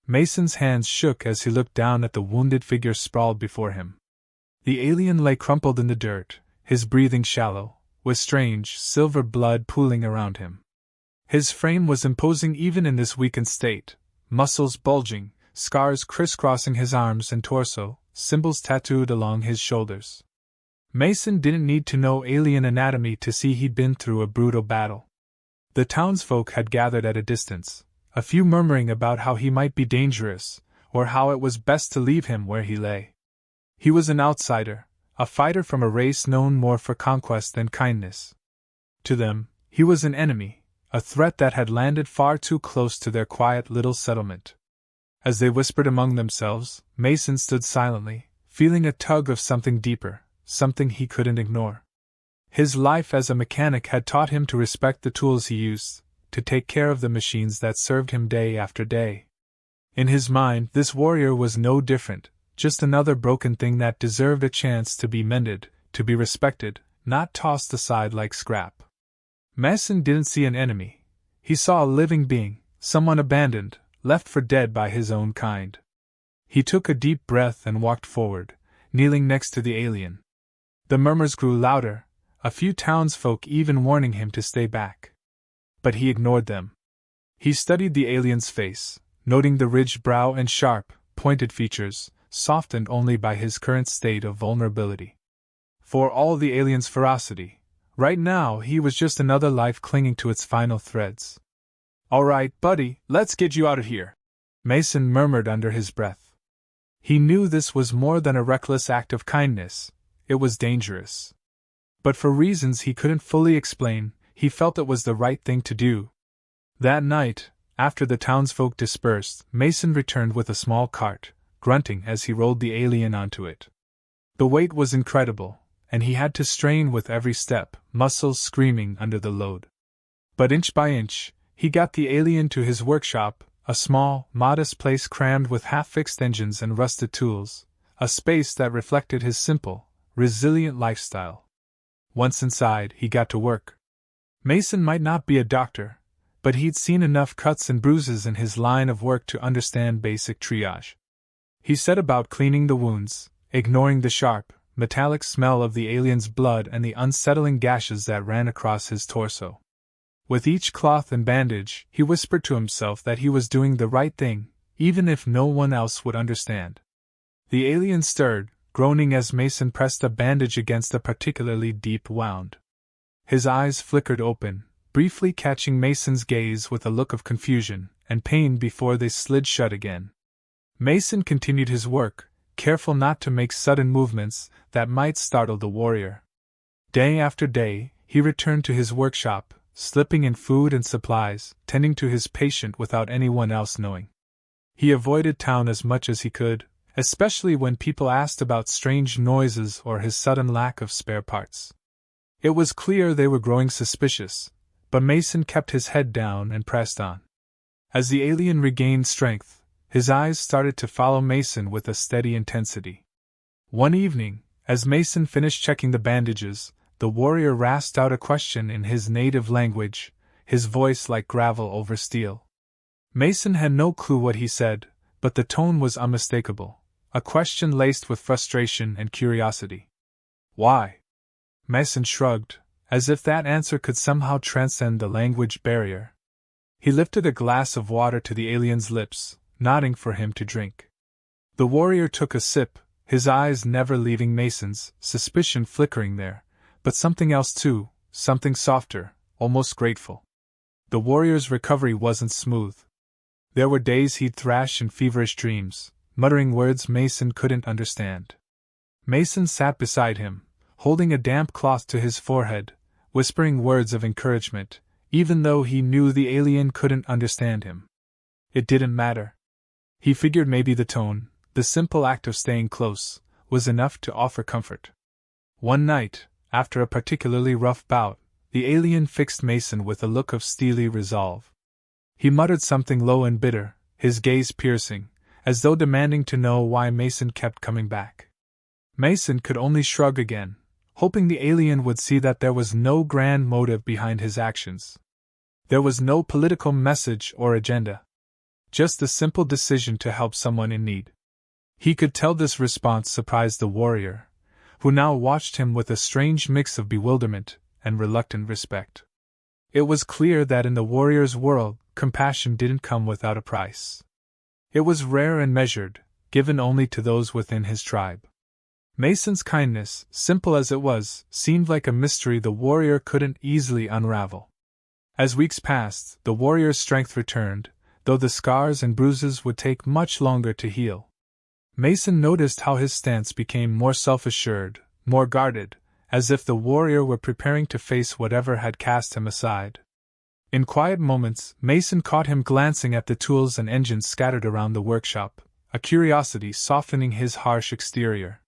Mason's hands shook as he looked down at the wounded figure sprawled before him. The alien lay crumpled in the dirt, his breathing shallow, with strange, silver blood pooling around him. His frame was imposing even in this weakened state, muscles bulging, scars crisscrossing his arms and torso, symbols tattooed along his shoulders. Mason didn't need to know alien anatomy to see he'd been through a brutal battle. The townsfolk had gathered at a distance, a few murmuring about how he might be dangerous, or how it was best to leave him where he lay. He was an outsider, a fighter from a race known more for conquest than kindness. To them, he was an enemy, a threat that had landed far too close to their quiet little settlement. As they whispered among themselves, Mason stood silently, feeling a tug of something deeper, something he couldn't ignore. His life as a mechanic had taught him to respect the tools he used, to take care of the machines that served him day after day. In his mind, this warrior was no different, just another broken thing that deserved a chance to be mended, to be respected, not tossed aside like scrap. Mason didn't see an enemy. He saw a living being, someone abandoned, left for dead by his own kind. He took a deep breath and walked forward, kneeling next to the alien. The murmurs grew louder, a few townsfolk even warning him to stay back. But he ignored them. He studied the alien's face, noting the ridged brow and sharp, pointed features, softened only by his current state of vulnerability. For all the alien's ferocity, right now he was just another life clinging to its final threads. "All right, buddy, let's get you out of here," Mason murmured under his breath. He knew this was more than a reckless act of kindness, it was dangerous. But for reasons he couldn't fully explain, he felt it was the right thing to do. That night, after the townsfolk dispersed, Mason returned with a small cart, grunting as he rolled the alien onto it. The weight was incredible, and he had to strain with every step, muscles screaming under the load. But inch by inch, he got the alien to his workshop, a small, modest place crammed with half-fixed engines and rusted tools, a space that reflected his simple, resilient lifestyle. Once inside, he got to work. Mason might not be a doctor, but he'd seen enough cuts and bruises in his line of work to understand basic triage. He set about cleaning the wounds, ignoring the sharp, metallic smell of the alien's blood and the unsettling gashes that ran across his torso. With each cloth and bandage, he whispered to himself that he was doing the right thing, even if no one else would understand. The alien stirred, groaning as Mason pressed a bandage against a particularly deep wound. His eyes flickered open, briefly catching Mason's gaze with a look of confusion and pain before they slid shut again. Mason continued his work, careful not to make sudden movements that might startle the warrior. Day after day, he returned to his workshop, slipping in food and supplies, tending to his patient without anyone else knowing. He avoided town as much as he could, especially when people asked about strange noises or his sudden lack of spare parts. It was clear they were growing suspicious, but Mason kept his head down and pressed on. As the alien regained strength, his eyes started to follow Mason with a steady intensity. One evening, as Mason finished checking the bandages, the warrior rasped out a question in his native language, his voice like gravel over steel. Mason had no clue what he said, but the tone was unmistakable, a question laced with frustration and curiosity. "Why?" Mason shrugged, as if that answer could somehow transcend the language barrier. He lifted a glass of water to the alien's lips, nodding for him to drink. The warrior took a sip, his eyes never leaving Mason's, suspicion flickering there, but something else too, something softer, almost grateful. The warrior's recovery wasn't smooth. There were days he'd thrash in feverish dreams, muttering words Mason couldn't understand. Mason sat beside him, holding a damp cloth to his forehead, whispering words of encouragement, even though he knew the alien couldn't understand him. It didn't matter. He figured maybe the tone, the simple act of staying close, was enough to offer comfort. One night, after a particularly rough bout, the alien fixed Mason with a look of steely resolve. He muttered something low and bitter, his gaze piercing, as though demanding to know why Mason kept coming back. Mason could only shrug again, hoping the alien would see that there was no grand motive behind his actions. There was no political message or agenda. just the simple decision to help someone in need. He could tell this response surprised the warrior, who now watched him with a strange mix of bewilderment and reluctant respect. It was clear that in the warrior's world, compassion didn't come without a price. It was rare and measured, given only to those within his tribe. Mason's kindness, simple as it was, seemed like a mystery the warrior couldn't easily unravel. As weeks passed, the warrior's strength returned, though the scars and bruises would take much longer to heal. Mason noticed how his stance became more self-assured, more guarded, as if the warrior were preparing to face whatever had cast him aside. In quiet moments, Mason caught him glancing at the tools and engines scattered around the workshop, a curiosity softening his harsh exterior.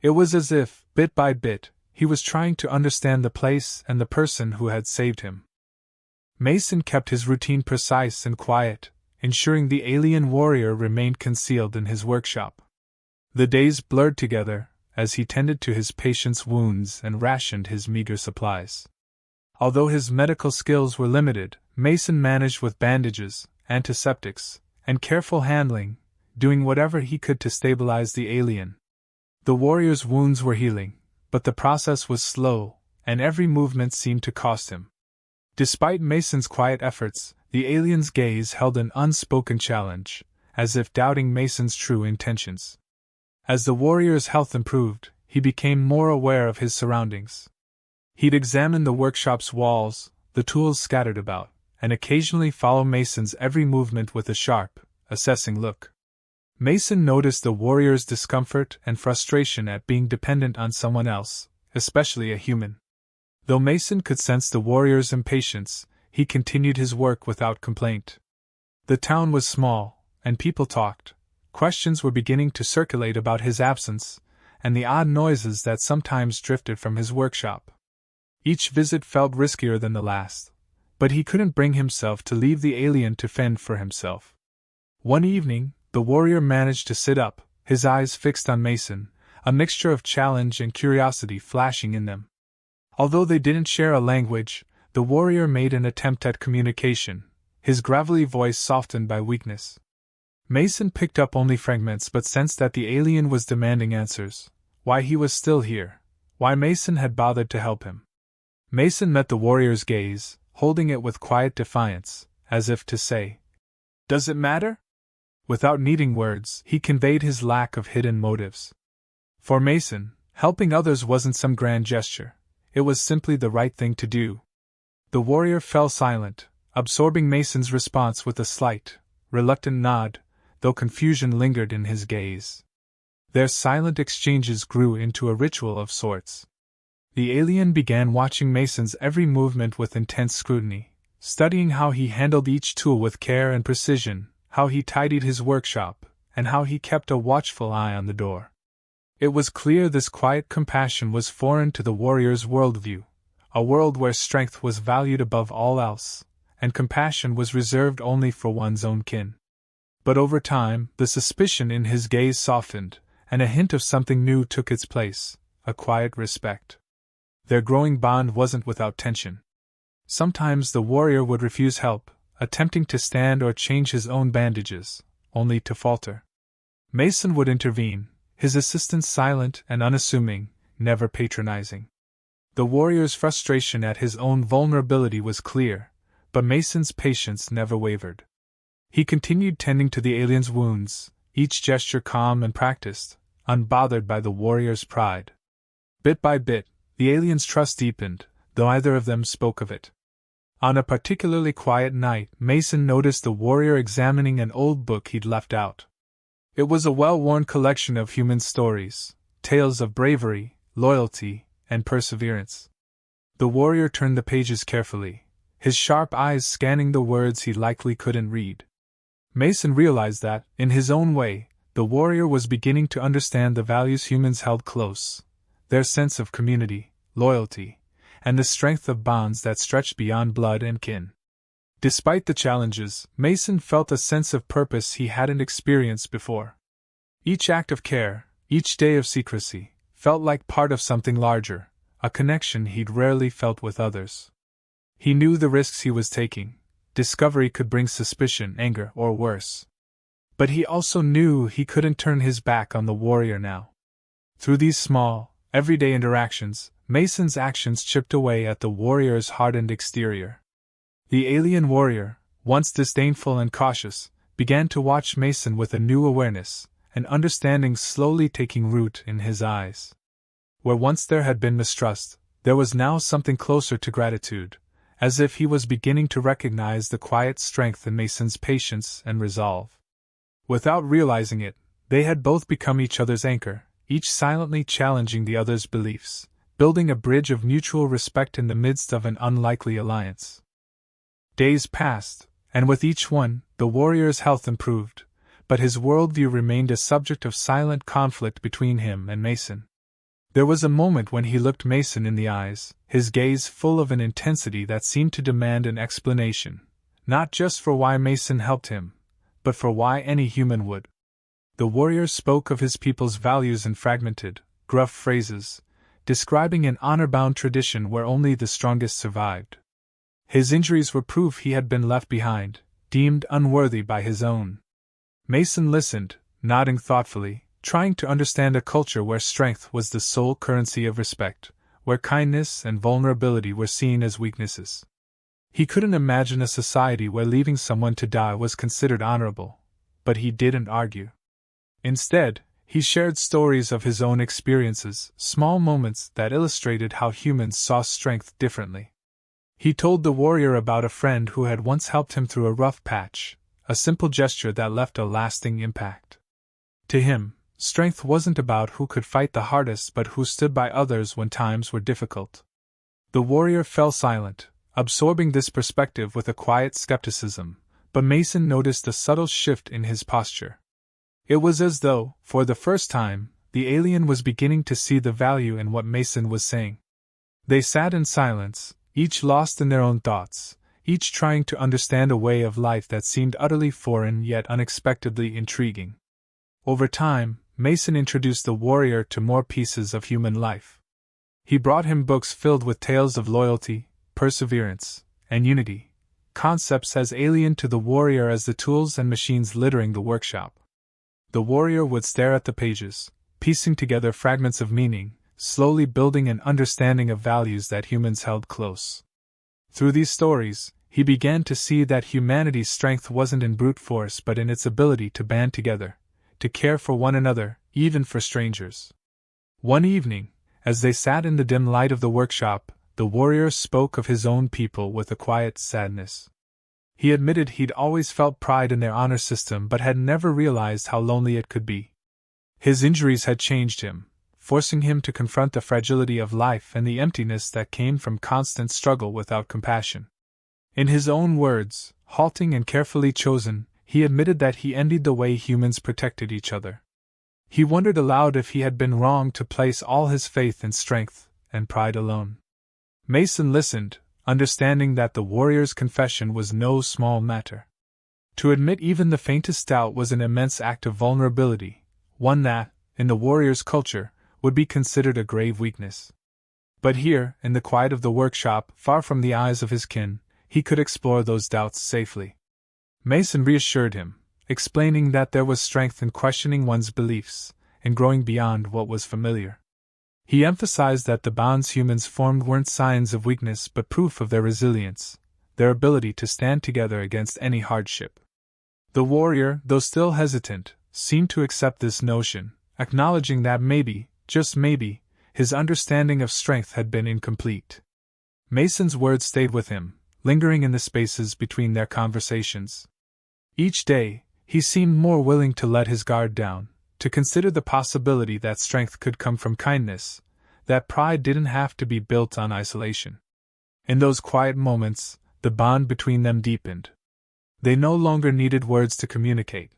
It was as if, bit by bit, he was trying to understand the place and the person who had saved him. Mason kept his routine precise and quiet, ensuring the alien warrior remained concealed in his workshop. The days blurred together, as he tended to his patient's wounds and rationed his meager supplies. Although his medical skills were limited, Mason managed with bandages, antiseptics, and careful handling, doing whatever he could to stabilize the alien. The warrior's wounds were healing, but the process was slow, and every movement seemed to cost him. Despite Mason's quiet efforts, the alien's gaze held an unspoken challenge, as if doubting Mason's true intentions. As the warrior's health improved, he became more aware of his surroundings. He'd examine the workshop's walls, the tools scattered about, and occasionally follow Mason's every movement with a sharp, assessing look. Mason noticed the warrior's discomfort and frustration at being dependent on someone else, especially a human. Though Mason could sense the warrior's impatience, he continued his work without complaint. The town was small, and people talked. Questions were beginning to circulate about his absence, and the odd noises that sometimes drifted from his workshop. Each visit felt riskier than the last, but he couldn't bring himself to leave the alien to fend for himself. One evening, the warrior managed to sit up, his eyes fixed on Mason, a mixture of challenge and curiosity flashing in them. Although they didn't share a language, the warrior made an attempt at communication, his gravelly voice softened by weakness. Mason picked up only fragments but sensed that the alien was demanding answers, why he was still here, why Mason had bothered to help him. Mason met the warrior's gaze, holding it with quiet defiance, as if to say, "Does it matter?" Without needing words, he conveyed his lack of hidden motives. For Mason, helping others wasn't some grand gesture, it was simply the right thing to do. The warrior fell silent, absorbing Mason's response with a slight, reluctant nod, though confusion lingered in his gaze. Their silent exchanges grew into a ritual of sorts. The alien began watching Mason's every movement with intense scrutiny, studying how he handled each tool with care and precision, how he tidied his workshop, and how he kept a watchful eye on the door. It was clear this quiet compassion was foreign to the warrior's worldview, a world where strength was valued above all else, and compassion was reserved only for one's own kin. But over time, the suspicion in his gaze softened, and a hint of something new took its place, a quiet respect. Their growing bond wasn't without tension. Sometimes the warrior would refuse help, attempting to stand or change his own bandages, only to falter. Mason would intervene, his assistance silent and unassuming, never patronizing. The warrior's frustration at his own vulnerability was clear, but Mason's patience never wavered. He continued tending to the alien's wounds, each gesture calm and practiced, unbothered by the warrior's pride. Bit by bit, the alien's trust deepened, though neither of them spoke of it. On a particularly quiet night, Mason noticed the warrior examining an old book he'd left out. It was a well-worn collection of human stories, tales of bravery, loyalty, and perseverance. The warrior turned the pages carefully, his sharp eyes scanning the words he likely couldn't read. Mason realized that, in his own way, the warrior was beginning to understand the values humans held close, their sense of community, loyalty, and the strength of bonds that stretched beyond blood and kin. Despite the challenges, Mason felt a sense of purpose he hadn't experienced before. Each act of care, each day of secrecy, felt like part of something larger, a connection he'd rarely felt with others. He knew the risks he was taking. Discovery could bring suspicion, anger, or worse. But he also knew he couldn't turn his back on the warrior now. Through these small, everyday interactions, Mason's actions chipped away at the warrior's hardened exterior. The alien warrior, once disdainful and cautious, began to watch Mason with a new awareness, an understanding slowly taking root in his eyes. Where once there had been mistrust, there was now something closer to gratitude, as if he was beginning to recognize the quiet strength in Mason's patience and resolve. Without realizing it, they had both become each other's anchor, each silently challenging the other's beliefs, building a bridge of mutual respect in the midst of an unlikely alliance. Days passed, and with each one, the warrior's health improved, but his worldview remained a subject of silent conflict between him and Mason. There was a moment when he looked Mason in the eyes, his gaze full of an intensity that seemed to demand an explanation, not just for why Mason helped him, but for why any human would. The warrior spoke of his people's values in fragmented, gruff phrases, describing an honor-bound tradition where only the strongest survived. His injuries were proof he had been left behind, deemed unworthy by his own. Mason listened, nodding thoughtfully, trying to understand a culture where strength was the sole currency of respect, where kindness and vulnerability were seen as weaknesses. He couldn't imagine a society where leaving someone to die was considered honorable, but he didn't argue. Instead, he shared stories of his own experiences, small moments that illustrated how humans saw strength differently. He told the warrior about a friend who had once helped him through a rough patch, a simple gesture that left a lasting impact. To him, strength wasn't about who could fight the hardest but who stood by others when times were difficult. The warrior fell silent, absorbing this perspective with a quiet skepticism, but Mason noticed a subtle shift in his posture. It was as though, for the first time, the alien was beginning to see the value in what Mason was saying. They sat in silence, each lost in their own thoughts, each trying to understand a way of life that seemed utterly foreign yet unexpectedly intriguing. Over time, Mason introduced the warrior to more pieces of human life. He brought him books filled with tales of loyalty, perseverance, and unity, concepts as alien to the warrior as the tools and machines littering the workshop. The warrior would stare at the pages, piecing together fragments of meaning, slowly building an understanding of values that humans held close. Through these stories, he began to see that humanity's strength wasn't in brute force but in its ability to band together, to care for one another, even for strangers. One evening, as they sat in the dim light of the workshop, the warrior spoke of his own people with a quiet sadness. He admitted he'd always felt pride in their honor system but had never realized how lonely it could be. His injuries had changed him, forcing him to confront the fragility of life and the emptiness that came from constant struggle without compassion. In his own words, halting and carefully chosen, he admitted that he envied the way humans protected each other. He wondered aloud if he had been wrong to place all his faith in strength and pride alone. Mason listened, understanding that the warrior's confession was no small matter. To admit even the faintest doubt was an immense act of vulnerability, one that, in the warrior's culture, would be considered a grave weakness. But here, in the quiet of the workshop, far from the eyes of his kin, he could explore those doubts safely. Mason reassured him, explaining that there was strength in questioning one's beliefs, and growing beyond what was familiar. He emphasized that the bonds humans formed weren't signs of weakness but proof of their resilience, their ability to stand together against any hardship. The warrior, though still hesitant, seemed to accept this notion, acknowledging that maybe, just maybe, his understanding of strength had been incomplete. Mason's words stayed with him, lingering in the spaces between their conversations. Each day, he seemed more willing to let his guard down, to consider the possibility that strength could come from kindness, that pride didn't have to be built on isolation. In those quiet moments, the bond between them deepened. They no longer needed words to communicate.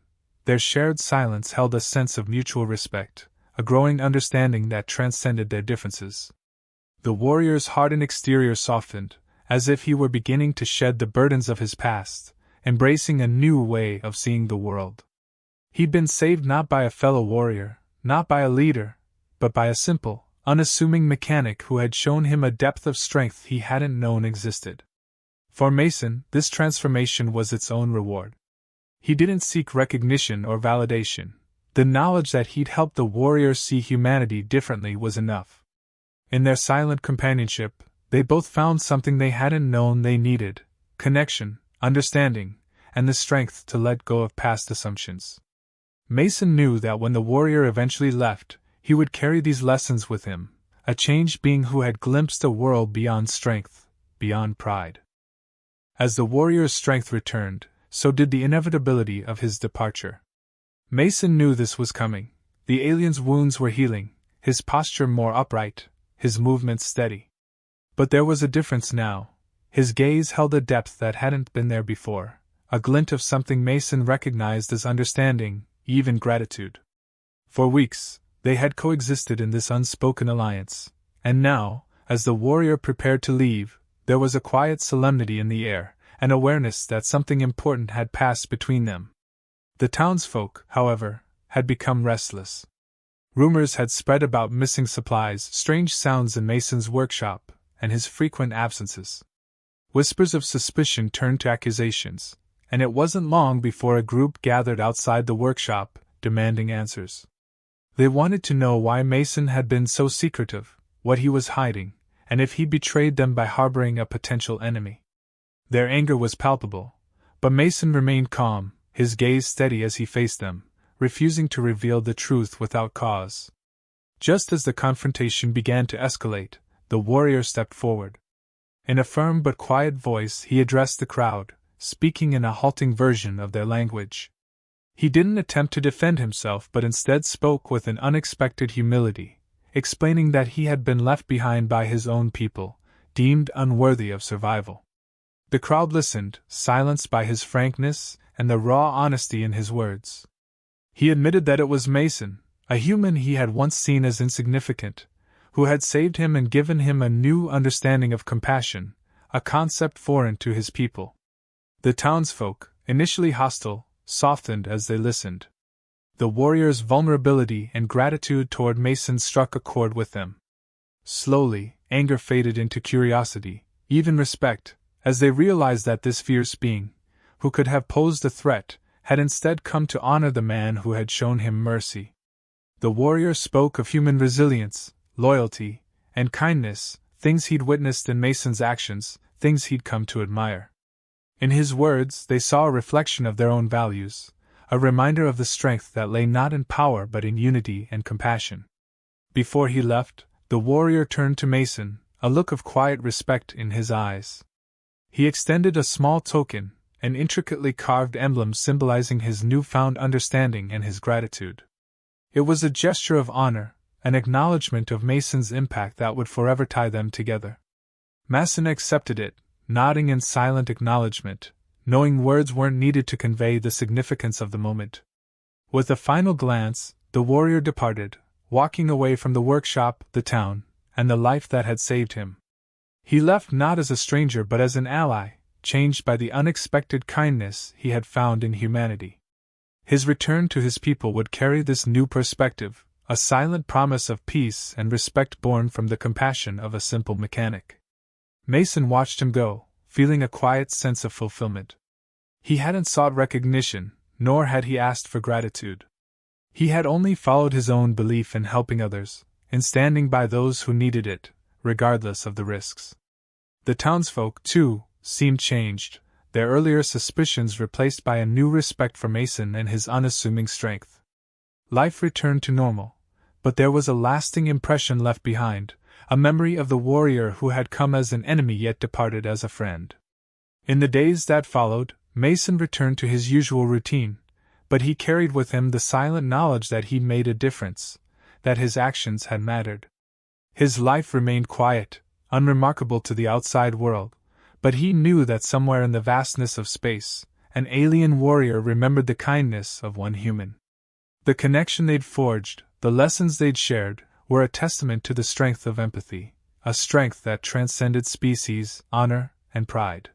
Their shared silence held a sense of mutual respect, a growing understanding that transcended their differences. The warrior's hardened exterior softened, as if he were beginning to shed the burdens of his past, embracing a new way of seeing the world. He'd been saved not by a fellow warrior, not by a leader, but by a simple, unassuming mechanic who had shown him a depth of strength he hadn't known existed. For Mason, this transformation was its own reward. He didn't seek recognition or validation. The knowledge that he'd helped the warriors see humanity differently was enough. In their silent companionship, they both found something they hadn't known they needed: connection, understanding, and the strength to let go of past assumptions. Mason knew that when the warrior eventually left, he would carry these lessons with him, a changed being who had glimpsed a world beyond strength, beyond pride. As the warrior's strength returned, so did the inevitability of his departure. Mason knew this was coming. The alien's wounds were healing, his posture more upright, his movements steady. But there was a difference now. His gaze held a depth that hadn't been there before, a glint of something Mason recognized as understanding, even gratitude. For weeks, they had coexisted in this unspoken alliance, and now, as the warrior prepared to leave, there was a quiet solemnity in the air, an awareness that something important had passed between them. The townsfolk, however, had become restless. Rumors had spread about missing supplies, strange sounds in Mason's workshop, and his frequent absences. Whispers of suspicion turned to accusations, and it wasn't long before a group gathered outside the workshop, demanding answers. They wanted to know why Mason had been so secretive, what he was hiding, and if he'd betrayed them by harboring a potential enemy. Their anger was palpable, but Mason remained calm, his gaze steady as he faced them, refusing to reveal the truth without cause. Just as the confrontation began to escalate, the warrior stepped forward. In a firm but quiet voice, he addressed the crowd, speaking in a halting version of their language. He didn't attempt to defend himself but instead spoke with an unexpected humility, explaining that he had been left behind by his own people, deemed unworthy of survival. The crowd listened, silenced by his frankness and the raw honesty in his words. He admitted that it was Mason, a human he had once seen as insignificant, who had saved him and given him a new understanding of compassion, a concept foreign to his people. The townsfolk, initially hostile, softened as they listened. The warrior's vulnerability and gratitude toward Mason struck a chord with them. Slowly, anger faded into curiosity, even respect, as they realized that this fierce being, who could have posed a threat, had instead come to honor the man who had shown him mercy. The warrior spoke of human resilience, loyalty, and kindness, things he'd witnessed in Mason's actions, things he'd come to admire. In his words, they saw a reflection of their own values, a reminder of the strength that lay not in power but in unity and compassion. Before he left, the warrior turned to Mason, a look of quiet respect in his eyes. He extended a small token, an intricately carved emblem symbolizing his newfound understanding and his gratitude. It was a gesture of honor, an acknowledgement of Mason's impact that would forever tie them together. Mason accepted it, nodding in silent acknowledgement, knowing words weren't needed to convey the significance of the moment. With a final glance, the warrior departed, walking away from the workshop, the town, and the life that had saved him. He left not as a stranger but as an ally, changed by the unexpected kindness he had found in humanity. His return to his people would carry this new perspective, a silent promise of peace and respect born from the compassion of a simple mechanic. Mason watched him go, feeling a quiet sense of fulfillment. He hadn't sought recognition, nor had he asked for gratitude. He had only followed his own belief in helping others, in standing by those who needed it, regardless of the risks. The townsfolk, too, seemed changed, their earlier suspicions replaced by a new respect for Mason and his unassuming strength. Life returned to normal, but there was a lasting impression left behind, a memory of the warrior who had come as an enemy yet departed as a friend. In the days that followed, Mason returned to his usual routine, but he carried with him the silent knowledge that he made a difference, that his actions had mattered. His life remained quiet, unremarkable to the outside world, but he knew that somewhere in the vastness of space, an alien warrior remembered the kindness of one human. The connection they'd forged, the lessons they'd shared, were a testament to the strength of empathy, a strength that transcended species, honor, and pride.